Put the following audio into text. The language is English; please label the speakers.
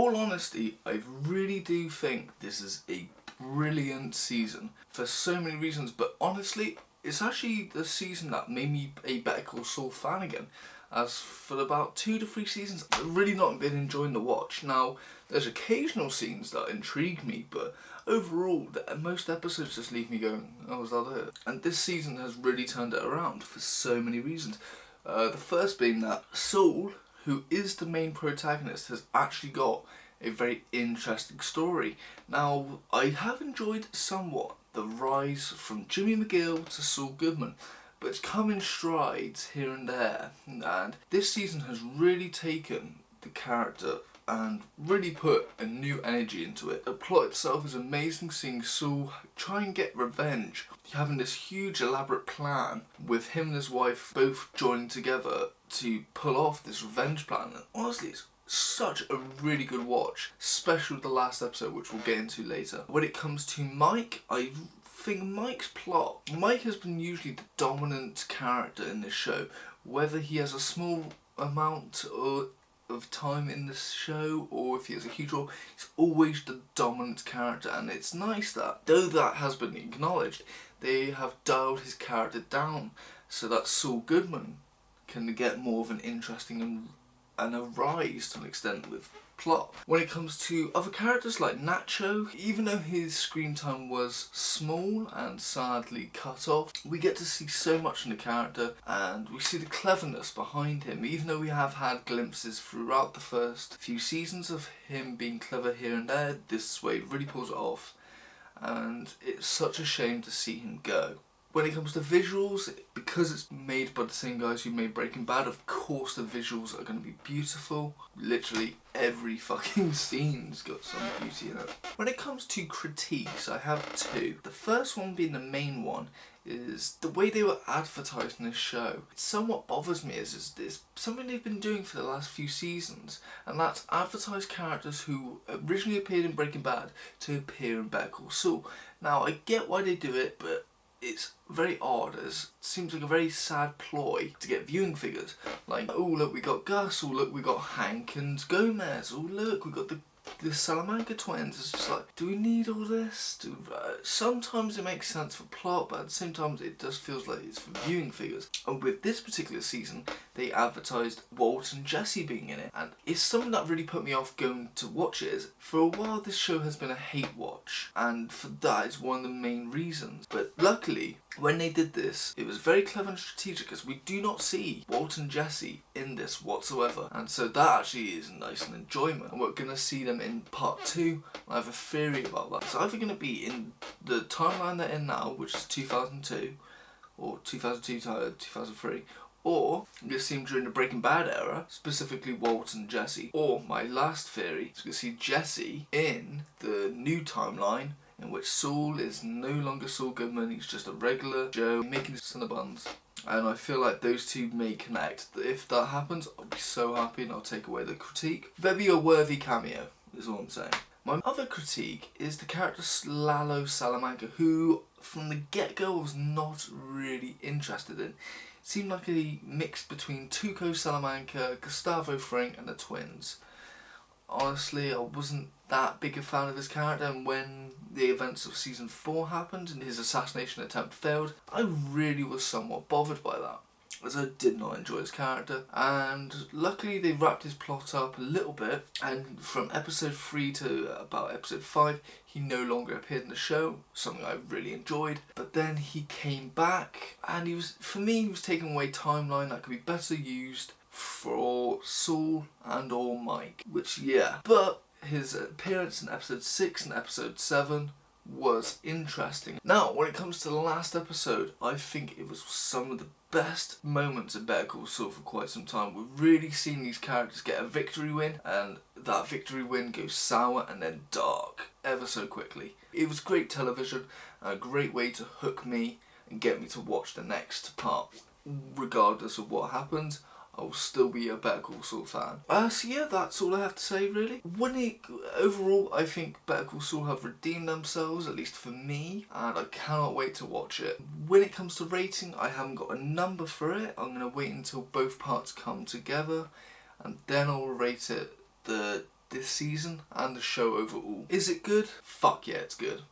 Speaker 1: all honesty, I really do think this is a brilliant season for so many reasons, but honestly, it's actually the season that made me a Better Call Saul fan again. As for about 2 to 3 seasons, I've really not been enjoying the watch. Now, there's occasional scenes that intrigue me, but overall, most episodes just leave me going, oh, is that it? And this season has really turned it around for so many reasons. The first being that Saul, who is the main protagonist, has actually got a very interesting story. Now, I have enjoyed somewhat the rise from Jimmy McGill to Saul Goodman, but it's come in strides here and there, and this season has really taken the character and really put a new energy into it. The plot itself is amazing, seeing Saul try and get revenge, having this huge elaborate plan with him and his wife both joining together to pull off this revenge plan. And honestly, it's such a really good watch, especially with the last episode, which we'll get into later. When it comes to Mike, I think Mike's plot. Mike has been usually the dominant character in this show, whether he has a small amount of time in this show or if he has a huge role, he's always the dominant character, and it's nice that, though that has been acknowledged, they have dialed his character down so that Saul Goodman can get more of an interesting and a rise to an extent with plot. When it comes to other characters like Nacho, even though his screen time was small and sadly cut off, we get to see so much in the character and we see the cleverness behind him, even though we have had glimpses throughout the first few seasons of him being clever here and there. This way really pulls it off, and it's such a shame to see him go. When it comes to visuals, because it's made by the same guys who made Breaking Bad, of course the visuals are going to be beautiful. Literally every fucking scene's got some beauty in it. When it comes to critiques, I have 2. The first one being the main one is the way they were advertising this show. It somewhat bothers me is something they've been doing for the last few seasons, and that's advertise characters who originally appeared in Breaking Bad to appear in Better Call Saul. Now, I get why they do it, but it's very odd, as it seems like a very sad ploy to get viewing figures. Like, oh look, we got Gus, oh look, we got Hank and Gomez, oh look, we got the Salamanca twins. It's just like, do we need all this? Sometimes it makes sense for plot, but at the same time it just feels like it's for viewing figures. And with this particular season, they advertised Walt and Jesse being in it, and it's something that really put me off going to watch it. Is for a while this show has been a hate watch, and for that is one of the main reasons. But luckily, when they did this, it was very clever and strategic, as we do not see Walt and Jesse in this whatsoever, and so that actually is nice and enjoyment, and we're going to see them in part 2. I have a theory about that. It's either going to be in the timeline they're in now, which is 2002, or 2002 to 2003, or you're going to see them during the Breaking Bad era, specifically Walt and Jesse. Or my last theory is going to see Jesse in the new timeline, in which Saul is no longer Saul Goodman, he's just a regular Joe making Cinnabons. And I feel like those two may connect. If that happens, I'll be so happy and I'll take away the critique. There'll be a worthy cameo, is all I'm saying. My other critique is the character Lalo Salamanca, who from the get-go I was not really interested in. It seemed like a mix between Tuco Salamanca, Gustavo Fring and the twins. Honestly, I wasn't that big a fan of his character, and when the events of season 4 happened and his assassination attempt failed, I really was somewhat bothered by that, as I did not enjoy his character. And luckily they wrapped his plot up a little bit, and from episode 3 to about episode 5 he no longer appeared in the show, something I really enjoyed. But then he came back, and he was taking away timeline that could be better used for Saul and or Mike, which yeah. But his appearance in episode 6 and episode 7 was interesting. Now, when it comes to the last episode, I think it was some of the best moments in Better Call Saul for quite some time. We've really seen these characters get a victory win, and that victory win goes sour and then dark ever so quickly. It was great television, and a great way to hook me and get me to watch the next part. Regardless of what happens, I will still be a Better Call Saul fan. So yeah, that's all I have to say really. Overall, I think Better Call Saul have redeemed themselves, at least for me, and I cannot wait to watch it. When it comes to rating, I haven't got a number for it. I'm going to wait until both parts come together, and then I'll rate it the this season and the show overall. Is it good? Fuck yeah, it's good.